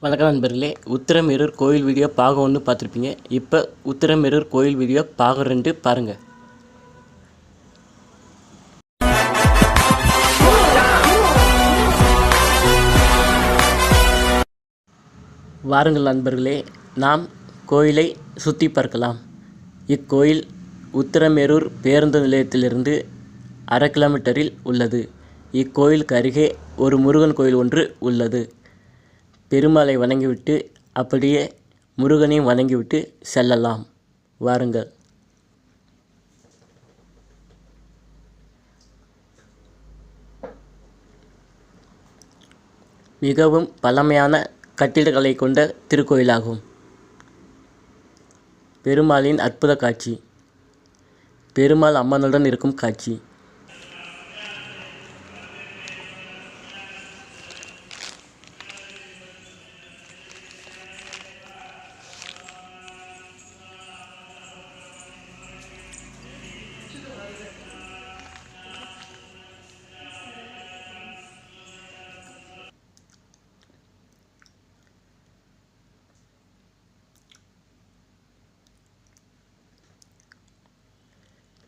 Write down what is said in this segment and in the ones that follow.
வணக்கம் நண்பர்களே, உத்திரமேரூர் கோயில் வீடியோ பாகம் 1 பார்த்துருப்பீங்க. இப்போ உத்திரமேரூர் கோயில் வீடியோ பாகம் 2 பாருங்கள். வாருங்கள் நண்பர்களே, நாம் கோயிலை சுற்றி பார்க்கலாம். இக்கோயில் உத்திரமேரூர் பேருந்து நிலையத்திலிருந்து 1/2 கிலோமீட்டரில் உள்ளது. இக்கோயிலுக்கு அருகே ஒரு முருகன் கோயில் ஒன்று உள்ளது. பெருமாளை வணங்கிவிட்டு அப்படியே முருகனையும் வணங்கிவிட்டு செல்லலாம். வாருங்கள். மிகவும் பழமையான கட்டிடக்கலை கொண்ட திருக்கோயிலாகும். பெருமாளின் அற்புத காட்சி. பெருமாள் அம்மனுடன் இருக்கும் காட்சி.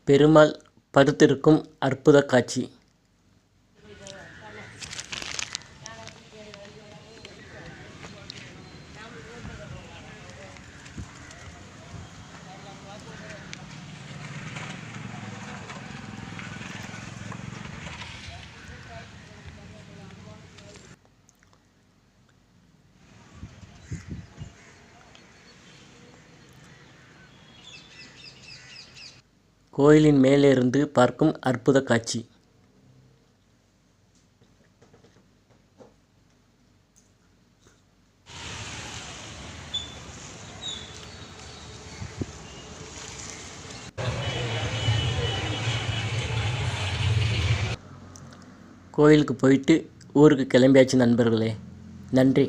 பெருமாள் படுத்திருக்கும் அற்புத காட்சி. கோயிலின் மேலிருந்து பார்க்கும் அற்புத காட்சி. கோயிலுக்கு போயிட்டு ஊருக்கு கிளம்பியாச்சு நண்பர்களே. நன்றி.